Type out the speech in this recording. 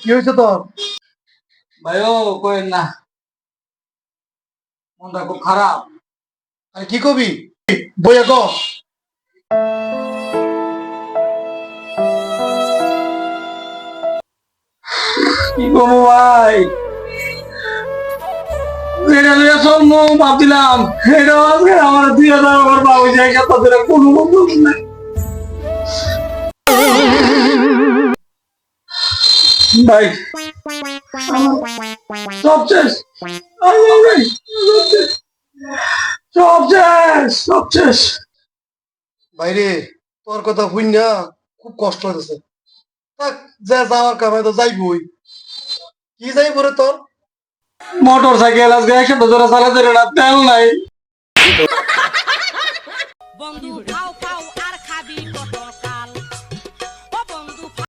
কি হয়েছে তোর? ভাইও কইেন না, মনটা খুব খারাপ। আরে কি কবি? বইয়া ক। কি করবো ভাই, এটা লইয়া চলমু ভাবছিলাম, এটা আজকে আমার 2000 ওর বাবু জায়গা তাদের কোনো বন্ধু নাই ভাই, সব শেষ। আল্লাহ ভাই, সব শেষ, সব শেষ। বাইরে তোর কথা শুন না, খুব কষ্ট হইতেছে। থাক, যা যাওয়ার কামে তো যাইবই। কি যাইব রে তোর? মোটর সাইকেল আজকে 100 জোড়া চালাতে না, তেল নাই। বন্ধু খাও খাও আর খাবি কত